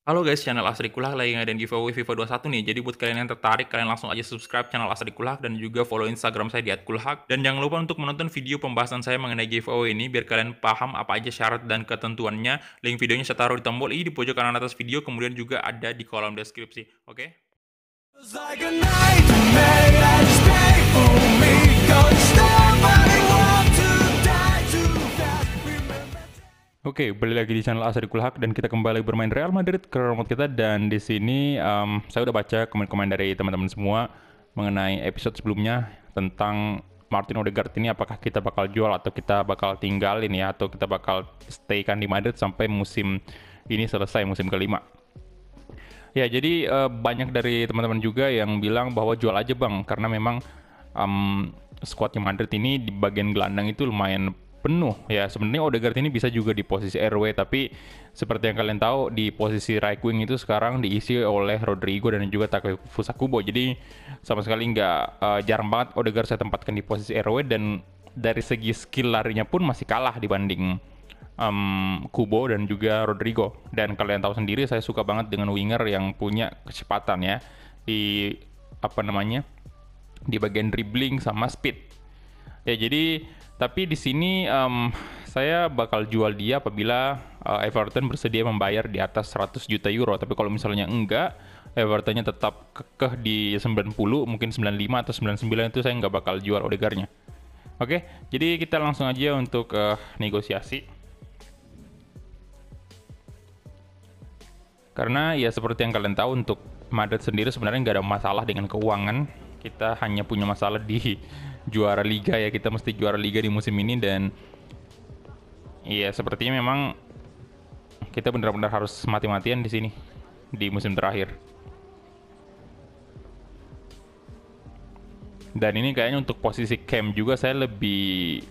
Halo guys, channel Asri Kulhak lagi ngadain giveaway FIFA 21 nih. Jadi buat kalian yang tertarik, kalian langsung aja subscribe channel Asri Kulhak dan juga follow Instagram saya di @kulhak. Dan jangan lupa untuk menonton video pembahasan saya mengenai giveaway ini biar kalian paham apa aja syarat dan ketentuannya. Link videonya saya taruh di tombol i di pojok kanan atas video, kemudian juga ada di kolom deskripsi. Oke? Oke, balik lagi di channel Asri Kulhak dan kita kembali bermain Real Madrid ke remote kita. Dan di sini saya udah baca komen-komen dari teman-teman semua mengenai episode sebelumnya tentang Martin Odegaard ini, apakah kita bakal jual atau kita bakal tinggalin ya, atau kita bakal stay kan di Madrid sampai musim ini selesai, musim kelima. Ya, jadi banyak dari teman-teman juga yang bilang bahwa jual aja bang, karena memang skuadnya Madrid ini di bagian gelandang itu lumayan penuh ya. Sebenarnya Odegaard ini bisa juga di posisi RW, tapi seperti yang kalian tahu di posisi right wing itu sekarang diisi oleh Rodrigo dan juga Takefusa Kubo. Jadi sama sekali nggak jarang banget Odegaard saya tempatkan di posisi RW, dan dari segi skill larinya pun masih kalah dibanding Kubo dan juga Rodrigo. Dan kalian tahu sendiri saya suka banget dengan winger yang punya kecepatan ya di apa namanya di bagian dribbling sama speed. Ya jadi tapi di sini saya bakal jual dia apabila Everton bersedia membayar di atas 100 juta euro. Tapi kalau misalnya enggak, Evertonnya tetap kekeh di 90, mungkin 95 atau 99, itu saya nggak bakal jual Odegaardnya. Oke, jadi kita langsung aja untuk negosiasi. Karena ya seperti yang kalian tahu, untuk Madrid sendiri sebenarnya nggak ada masalah dengan keuangan. Kita hanya punya masalah di juara liga ya. Kita mesti juara liga di musim ini, dan iya sepertinya memang kita benar-benar harus mati-matian di sini di musim terakhir. Dan ini kayaknya untuk posisi camp juga saya lebih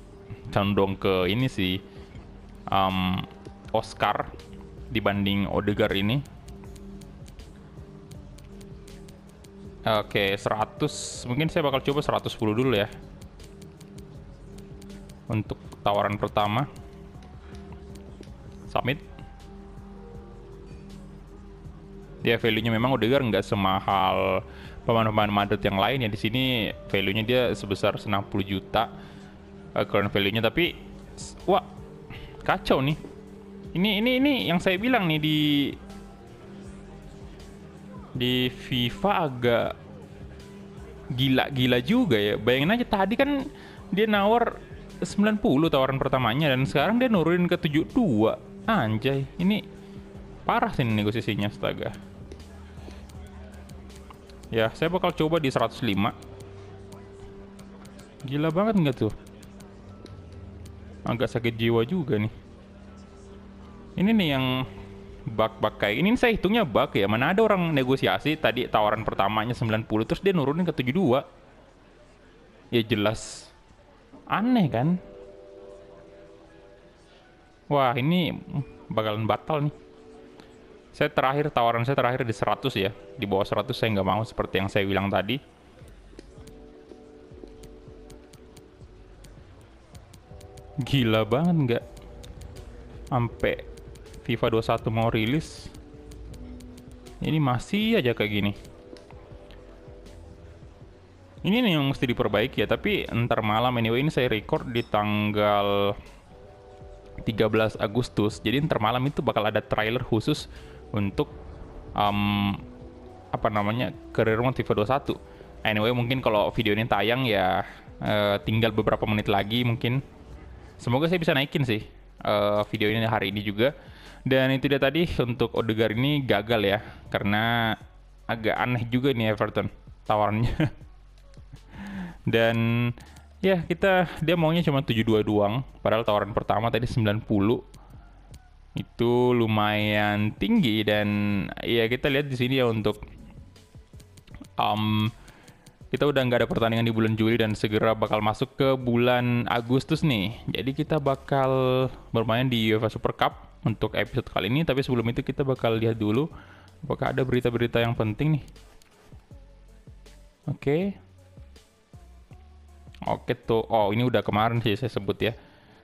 condong ke ini sih, Oscar dibanding Odegaard ini. Oke, 100. Mungkin saya bakal coba 110 dulu ya. Untuk tawaran pertama. Submit. Dia value-nya memang Odegaard nggak semahal pemain-pemain Madrid yang lain ya. Di sini value-nya dia sebesar 60 juta current value-nya, tapi wah, kacau nih. Ini yang saya bilang nih, di FIFA agak gila-gila juga ya. Bayangin aja tadi kan dia nawar 90 tawaran pertamanya, dan sekarang dia nurunin ke 72. Anjay, ini parah sih negosiasinya, astaga. Ya, saya bakal coba di 105. Gila banget nggak tuh? Agak sakit jiwa juga nih. Ini nih yang bug-bug kayak ini saya hitungnya bug ya. Mana ada orang negosiasi tadi tawaran pertamanya 90 terus dia nurunin ke 72. Ya jelas aneh kan? Wah, ini bakalan batal nih. Tawaran saya terakhir di 100 ya. Di bawah 100 saya nggak mau, seperti yang saya bilang tadi. Gila banget nggak? Sampai FIFA 21 mau rilis, ini masih aja kayak gini. Ini nih yang mesti diperbaiki ya, tapi ntar malam anyway. Ini saya record di tanggal 13 Agustus. Jadi ntar malam itu bakal ada trailer khusus untuk apa namanya, career mode FIFA 21. Anyway, mungkin kalau video ini tayang ya tinggal beberapa menit lagi mungkin. Semoga saya bisa naikin sih video ini hari ini juga. Dan itu dia tadi untuk Odegaard ini gagal ya, karena agak aneh juga nih Everton tawarannya. Dan ya dia maunya cuma 72 doang, padahal tawaran pertama tadi 90. Itu lumayan tinggi. Dan ya kita lihat di sini ya, untuk kita udah nggak ada pertandingan di bulan Juli dan segera bakal masuk ke bulan Agustus nih. Jadi kita bakal bermain di UEFA Super Cup untuk episode kali ini. Tapi sebelum itu kita bakal lihat dulu apakah ada berita-berita yang penting nih. Oke tuh. Oh, ini udah kemarin sih saya sebut ya.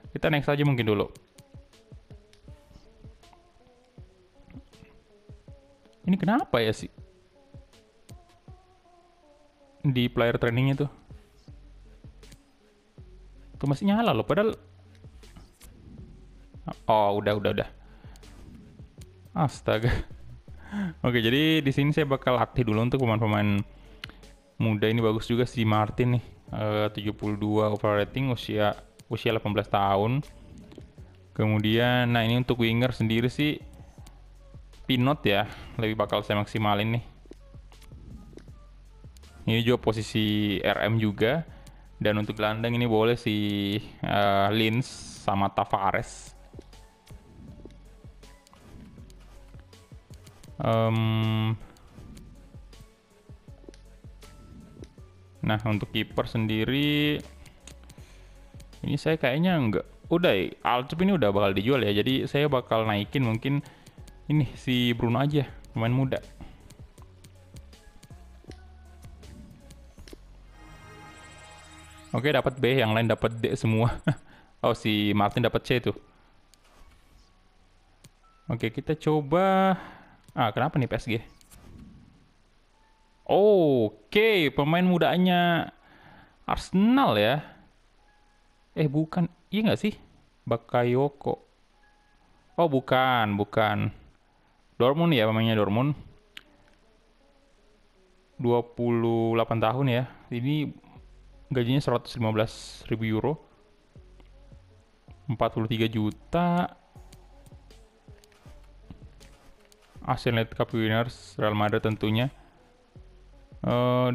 Kita next aja mungkin dulu. Ini kenapa ya sih? Di player trainingnya tuh. Tuh masih nyala loh, padahal... Oh, udah. Astaga. Oke, jadi di sini saya bakal latih dulu untuk pemain-pemain muda ini. Bagus juga si Martin nih. 72 overall rating, usia 18 tahun. Kemudian, nah ini untuk winger sendiri sih Pinot ya, lebih bakal saya maksimalin nih. Ini juga posisi RM juga. Dan untuk gelandang ini boleh si Lins sama Tavares. Nah untuk kiper sendiri ini saya kayaknya nggak, udah ya, Alcup ini udah bakal dijual ya, jadi saya bakal naikin mungkin ini si Bruno aja, pemain muda. Oke, dapat B, yang lain dapat D semua. Oh, si Martin dapat C tuh. Oke, kita coba. Kenapa nih PSG? Oke, pemain mudanya Arsenal ya. Bukan. Iya nggak sih? Bakayoko. Oh, bukan. Dortmund ya, pemainnya Dortmund. 28 tahun ya. Ini gajinya 115.000 euro. 43 juta. Asian League Cup Winners Real Madrid tentunya.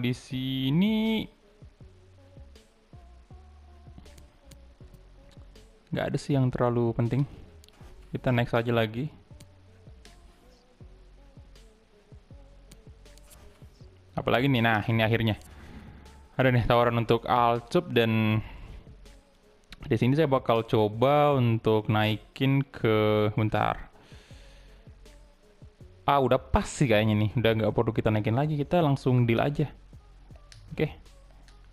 Di sini nggak ada sih yang terlalu penting. Kita next aja lagi. Apalagi nih, nah ini akhirnya ada nih tawaran untuk Alcup, dan di sini saya bakal coba untuk naikin ke bentar. Udah pas sih kayaknya nih. Udah nggak perlu kita naikin lagi. Kita langsung deal aja. Oke.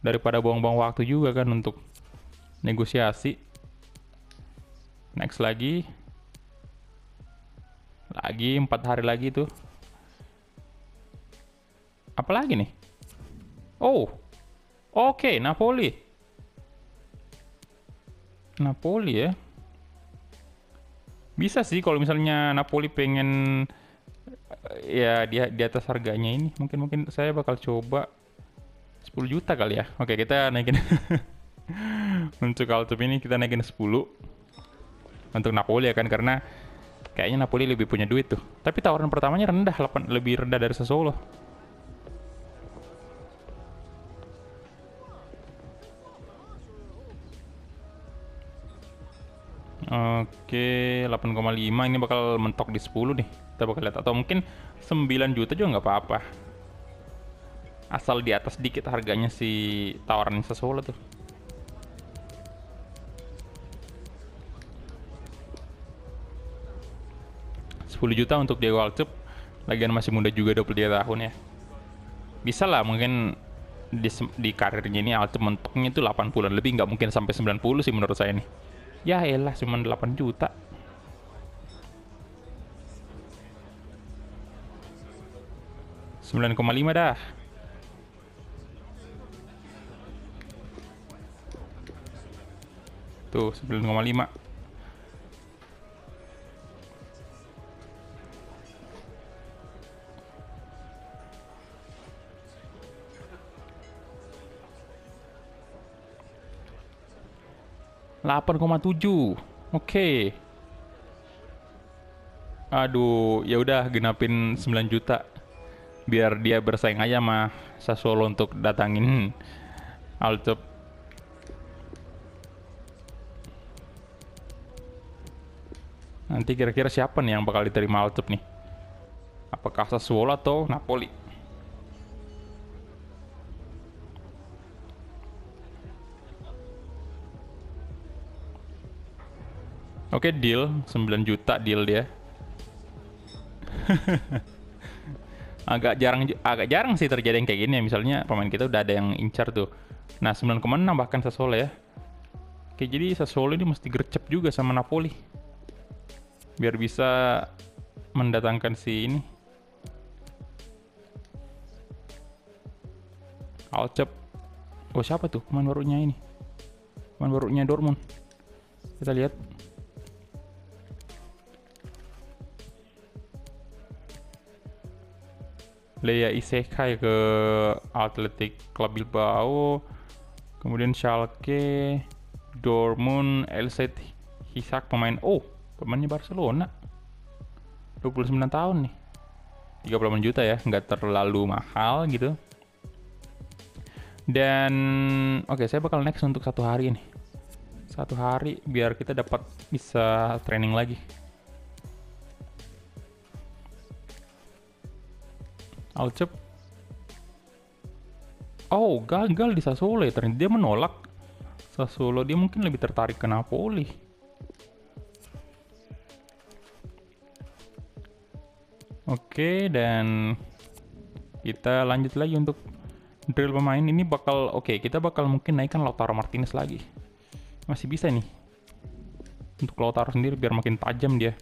Daripada buang-buang waktu juga kan untuk negosiasi. Next lagi. Lagi 4 hari lagi tuh. Apalagi nih? Oke, Napoli ya. Bisa sih kalau misalnya Napoli pengen ya di atas harganya ini, mungkin saya bakal coba 10 juta kali ya. Oke, kita naikin. Untuk Alcup ini kita naikin 10 untuk Napoli ya kan, karena kayaknya Napoli lebih punya duit tuh. Tapi tawaran pertamanya rendah, lebih rendah dari Sassuolo. Oke, 8,5 ini bakal mentok di 10 nih. Kita bakal lihat, atau mungkin 9 juta juga nggak apa-apa. Asal di atas dikit harganya si tawaran Sassuolo tuh. $10 juta untuk Diego Alcup. Lagian masih muda juga, 23 tahun ya. Bisa lah mungkin di karirnya ini Alcup mentoknya itu 80-an lebih, nggak mungkin sampai 90 sih menurut saya nih. Ya elah, cuma 8 juta. $9,5 dah. Tuh, 9,5. $8,7. Oke. Aduh, ya udah genapin 9 juta. Biar dia bersaing aja sama Sassuolo untuk datangin Alcup. Nanti kira-kira siapa nih yang bakal diterima Alcup nih? Apakah Sassuolo atau Napoli? Oke, deal. 9 juta deal dia. agak jarang sih terjadi yang kayak gini ya. Misalnya pemain kita udah ada yang incar tuh. Nah, 9,6 bahkan Sassuolo ya. Oke, jadi Sassuolo ini mesti gercep juga sama Napoli biar bisa mendatangkan si ini, Alcep. Oh, siapa tuh pemain barunya ini? Pemain barunya Dortmund. Kita lihat. Leia Isekai ke Athletic Club Bilbao. Kemudian Schalke, Dortmund, LZ Isak pemainnya Barcelona. 29 tahun nih. 38 juta ya, nggak terlalu mahal gitu. Dan oke, saya bakal next untuk 1 hari nih. 1 hari biar kita bisa training lagi. Alcep. Oh, gagal di Sassuolo ya. Ternyata dia menolak Sassuolo. Dia mungkin lebih tertarik ke Napoli. Oke, dan kita lanjut lagi untuk drill pemain. Ini kita bakal mungkin naikkan Lautaro Martinez lagi. Masih bisa nih. Untuk Lautaro sendiri biar makin tajam dia.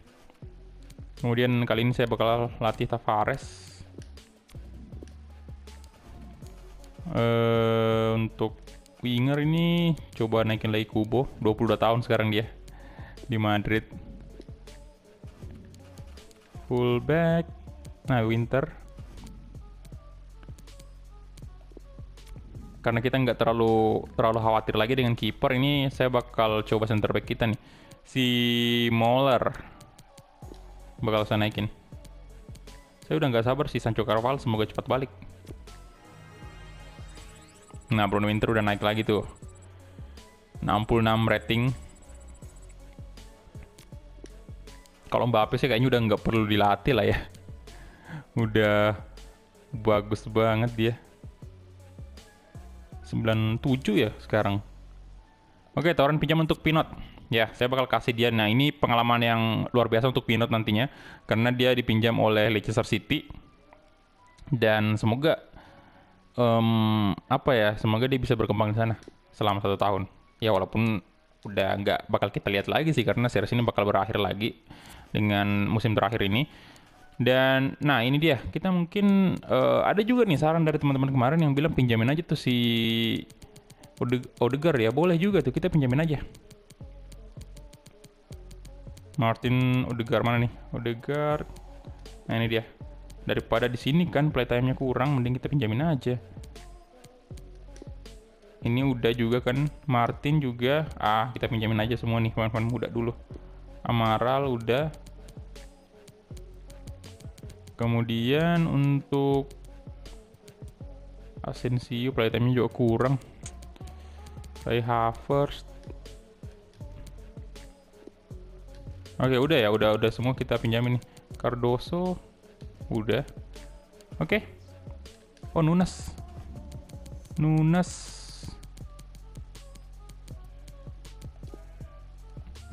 Kemudian kali ini saya bakal latih Tavares. Untuk winger ini coba naikin lagi Kubo. 22 tahun sekarang dia di Madrid. Fullback, nah Winter. Karena kita nggak terlalu khawatir lagi dengan kiper, ini saya bakal coba center back kita nih, si Moller bakal saya naikin. Saya udah nggak sabar si Sancho Carvalho, semoga cepat balik. Nah, Bruno Winter udah naik lagi tuh, 66 rating. Kalau Mbappe sih kayaknya udah nggak perlu dilatih lah ya. Udah bagus banget dia. 97 ya sekarang. Oke, tawaran pinjam untuk Pinot. Ya, saya bakal kasih dia. Nah, ini pengalaman yang luar biasa untuk Pinot nantinya. Karena dia dipinjam oleh Leicester City. Dan semoga semoga dia bisa berkembang di sana selama 1 tahun. Ya, walaupun udah nggak bakal kita lihat lagi sih, karena series ini bakal berakhir lagi dengan musim terakhir ini. Dan nah ini dia, kita mungkin ada juga nih saran dari teman-teman kemarin yang bilang pinjamin aja tuh si Odegaard ya. Boleh juga tuh, kita pinjamin aja. Martin Odegaard mana nih? Odegaard. Nah ini dia. Daripada di sini kan playtime-nya kurang, mending kita pinjamin aja. Ini udah juga kan, Martin juga. Kita pinjamin aja semua nih pemain-pemain muda dulu. Amaral udah. Kemudian untuk Asensio playtime-nya juga kurang. Kai Havertz. Oke, udah ya, udah semua kita pinjamin nih. Cardoso udah. Oke. Oh, Nunes.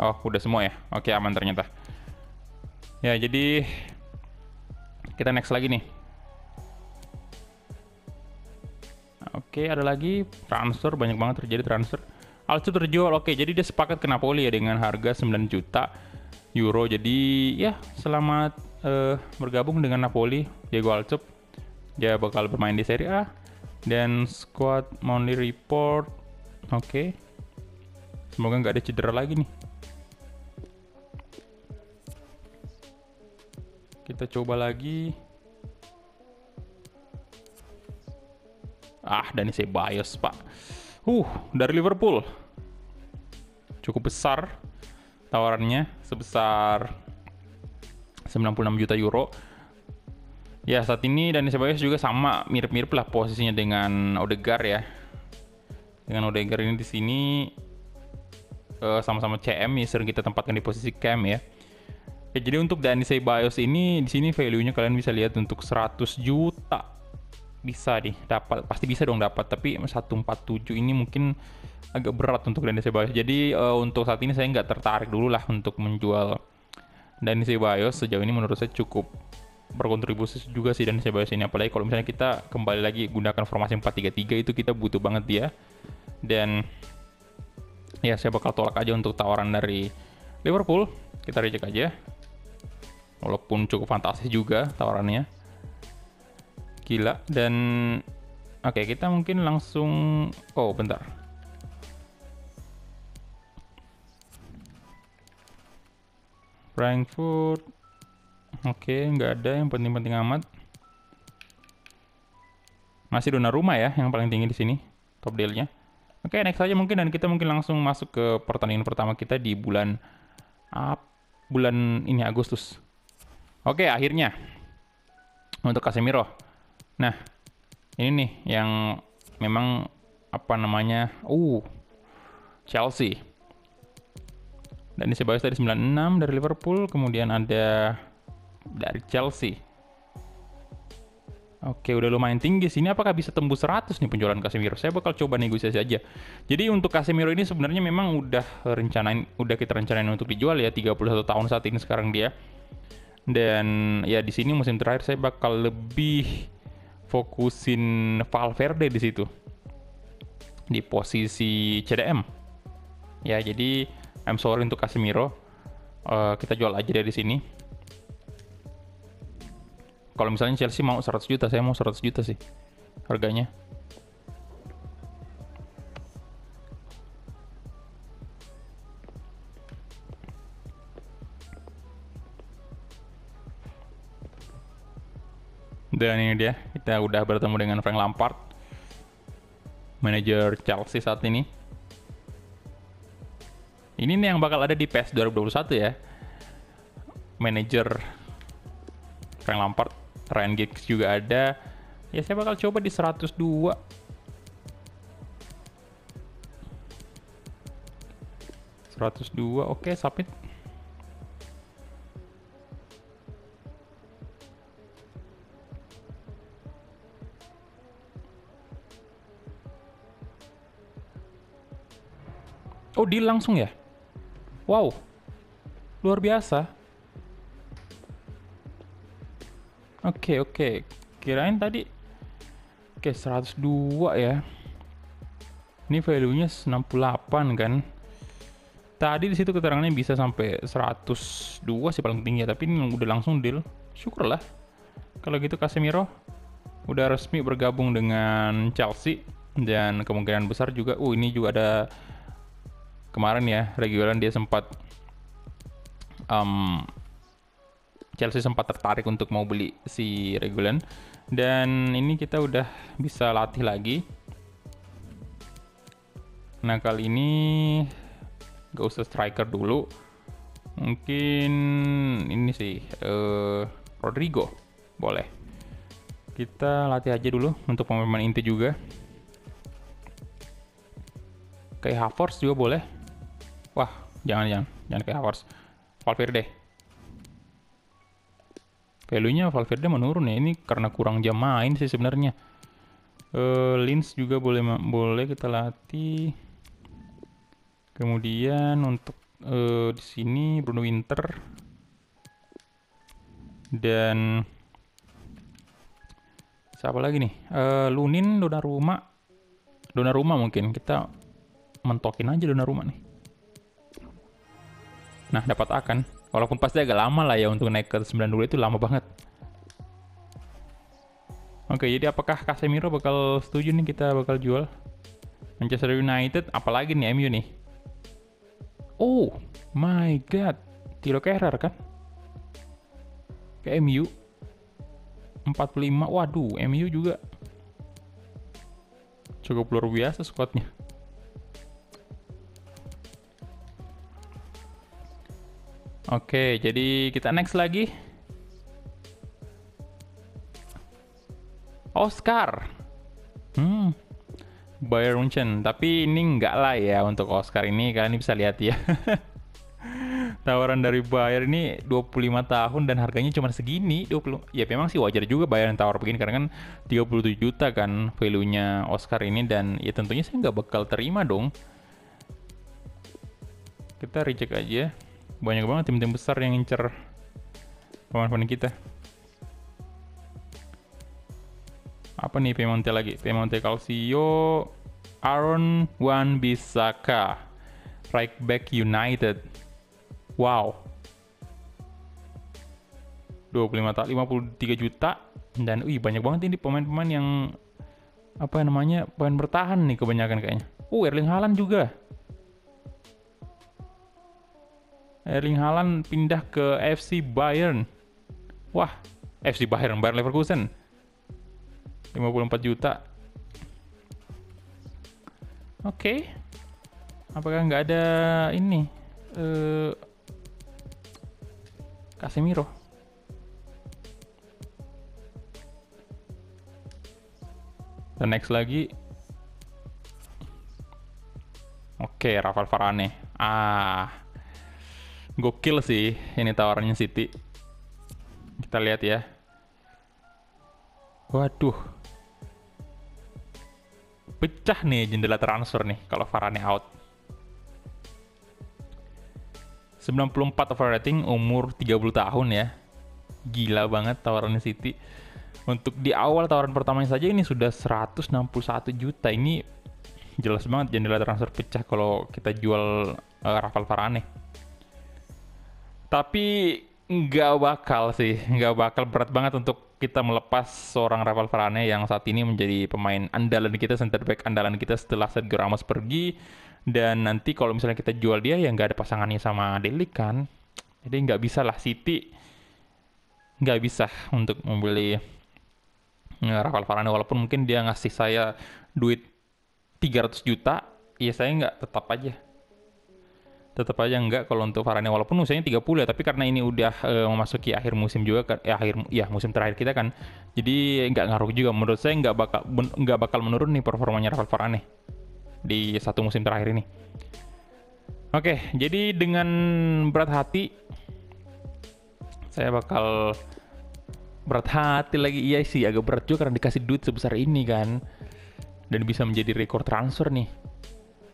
Oh, udah semua ya. Oke, aman ternyata. Ya, jadi kita next lagi nih. Oke, ada lagi transfer, banyak banget terjadi transfer. Alcu terjual. Oke, jadi dia sepakat ke Napoli ya dengan harga 9 juta euro. Jadi ya, selamat bergabung dengan Napoli, Diego Alcu. Dia bakal bermain di Serie A. Dan squad monthly report. Oke. Semoga nggak ada cedera lagi nih. Kita coba lagi. Dani Ceballos, Pak. Dari Liverpool. Cukup besar tawarannya, sebesar 96 juta euro. Ya, saat ini Dani Ceballos juga sama, mirip-mirip lah posisinya dengan Odegaard ya. Dengan Odegaard ini di sini sama-sama CM ya, sering kita tempatkan di posisi cam ya. Jadi untuk Dani Ceballos ini di sini value-nya kalian bisa lihat untuk 100 juta bisa nih dapat, pasti bisa dong dapat, tapi 147 ini mungkin agak berat untuk Dani Ceballos. Jadi untuk saat ini saya nggak tertarik dulu lah untuk menjual Dani Ceballos. Sejauh ini menurut saya cukup berkontribusi juga sih Dani Ceballos ini, apalagi kalau misalnya kita kembali lagi gunakan formasi 4-3-3 itu kita butuh banget dia. Dan ya saya bakal tolak aja untuk tawaran dari Liverpool, kita reject aja. Walaupun cukup fantastis juga tawarannya. Gila. Dan Oke, kita mungkin langsung... Oh, bentar. Frankfurt. Oke, nggak ada yang penting-penting amat. Masih Donnarumma ya, yang paling tinggi di sini. Top dealnya. Oke, next aja mungkin. Dan kita mungkin langsung masuk ke pertandingan pertama kita di bulan... bulan ini, Agustus. Oke, akhirnya. Untuk Casemiro. Nah, ini nih yang memang apa namanya? Chelsea. Dan ini Ceballos tadi 96 dari Liverpool, kemudian ada dari Chelsea. Oke, udah lumayan tinggi sini. Apakah bisa tembus 100 nih penjualan Casemiro? Saya bakal coba negosiasi aja. Jadi untuk Casemiro ini sebenarnya memang udah kita rencanain untuk dijual ya, 31 tahun saat ini sekarang dia. Dan ya di sini musim terakhir saya bakal lebih fokusin Valverde di situ. Di posisi CDM. Ya, jadi I'm sorry untuk Casemiro. Kita jual aja dari sini. Kalau misalnya Chelsea mau 100 juta, saya mau 100 juta sih harganya. Dan ini dia, kita udah bertemu dengan Frank Lampard, manajer Chelsea saat ini. Ini nih yang bakal ada di PES 2021 ya. Manajer Frank Lampard, Ryan Giggs juga ada. Ya saya bakal coba di 102. Oke, submit. Oh, deal langsung ya? Wow, luar biasa. Oke. Kirain tadi... Oke, 102 ya. Ini value-nya 68 kan. Tadi di situ keterangannya bisa sampai 102 sih paling tinggi ya, tapi ini udah langsung deal. Syukurlah. Kalau gitu Casemiro udah resmi bergabung dengan Chelsea, dan kemungkinan besar juga ini juga ada kemarin ya, Reguilon dia sempat Chelsea sempat tertarik untuk mau beli si Reguilon, dan ini kita udah bisa latih lagi. Nah, kali ini gak usah striker dulu, mungkin ini sih Rodrigo boleh. Kita latih aja dulu untuk pemain inti juga. Kayak Havertz juga boleh. Wah, jangan kayak Havertz. Valverde. Value-nya Valverde menurun ya. Ini karena kurang jam main sih sebenarnya. Linz juga boleh kita latih. Kemudian untuk di sini Bruno Winter dan siapa lagi nih? Lunin, Donnarumma mungkin kita mentokin aja Donnarumma nih. Nah, dapat akan. Walaupun pasti agak lama lah ya untuk naik ke 92, itu lama banget. Oke, jadi apakah Casemiro bakal setuju nih kita bakal jual? Manchester United, apalagi nih MU nih? Oh my god, Thilo Kehrer kan? Ke MU 45, waduh, MU juga cukup luar biasa squadnya. Oke, jadi kita next lagi. Oscar. Bayern Munchen. Tapi ini enggak lah ya untuk Oscar ini. Kalian bisa lihat ya. Tawaran dari Bayern ini 25 tahun dan harganya cuma segini. 20. Ya memang sih wajar juga Bayern tawar begini. Karena kan 37 juta kan value-nya Oscar ini. Dan ya tentunya saya nggak bakal terima dong. Kita reject aja. Banyak banget tim-tim besar yang ngincer pemain-pemain kita. Apa nih Piemonte lagi? Piemonte Calcio, Aaron Wan-Bissaka, right back United. Wow. 53 juta dan banyak banget ini pemain-pemain yang apa namanya, pemain bertahan nih kebanyakan kayaknya. Erling Haaland juga. Erling Haaland pindah ke FC Bayern. Wah, FC Bayern, Bayern Leverkusen. 54 juta. Oke. Apakah nggak ada ini? Casemiro. Dan next lagi. Oke, Rafael Varane. Gokil sih ini tawarannya City. Kita lihat ya. Waduh. Pecah nih jendela transfer nih kalau Varane out. 94 overrating, umur 30 tahun ya. Gila banget tawarannya City. Untuk di awal tawaran pertamanya saja ini sudah 161 juta. Ini jelas banget jendela transfer pecah kalau kita jual Rafael Varane. Tapi nggak bakal sih, nggak bakal, berat banget untuk kita melepas seorang Rafael Varane yang saat ini menjadi pemain andalan kita, center back andalan kita setelah Sergio Ramos pergi. Dan nanti kalau misalnya kita jual dia ya nggak ada pasangannya sama Delik kan. Jadi nggak bisa lah, City nggak bisa untuk membeli Rafael Varane. Walaupun mungkin dia ngasih saya duit 300 juta, ya saya nggak, tetap aja nggak kalau untuk Varane, walaupun usianya 30 ya, tapi karena ini udah memasuki akhir musim juga kan, musim terakhir kita kan, jadi nggak ngaruh juga. Menurut saya nggak bakal menurun nih performanya Rafael Varane di satu musim terakhir ini. Oke, jadi dengan berat hati saya bakal berat hati lagi. Iya sih, agak berat juga karena dikasih duit sebesar ini kan, dan bisa menjadi rekor transfer nih.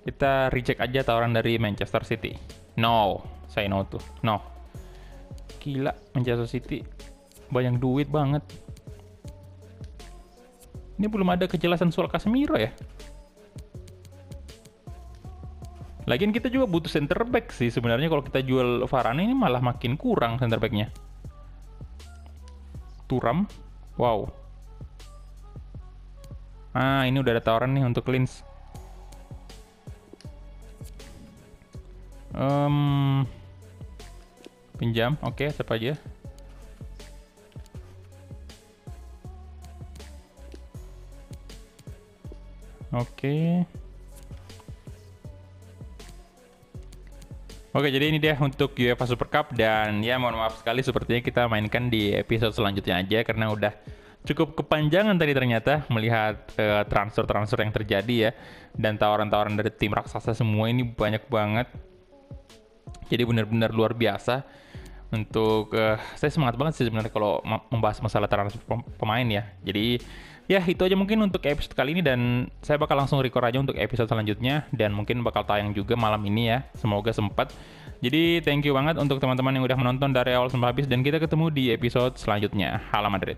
Kita reject aja tawaran dari Manchester City. No, say no tuh. No. Gila, Manchester City banyak duit banget. Ini belum ada kejelasan soal Casemiro ya. Lagian kita juga butuh center back sih sebenarnya. Kalau kita jual Varane ini malah makin kurang center backnya. Thuram, wow. Ini udah ada tawaran nih untuk Linz. Pinjam, oke, siapa aja? Oke. Oke, jadi ini dia untuk UEFA Super Cup, dan ya mohon maaf sekali sepertinya kita mainkan di episode selanjutnya aja karena udah cukup kepanjangan tadi ternyata melihat transfer-transfer yang terjadi ya, dan tawaran-tawaran dari tim raksasa semua ini banyak banget. Jadi benar-benar luar biasa. Untuk saya semangat banget sih sebenarnya kalau membahas masalah transfer pemain ya. Jadi ya itu aja mungkin untuk episode kali ini, dan saya bakal langsung record aja untuk episode selanjutnya, dan mungkin bakal tayang juga malam ini ya, semoga sempat. Jadi thank you banget untuk teman-teman yang udah menonton dari awal sampai habis, dan kita ketemu di episode selanjutnya. Hala Madrid.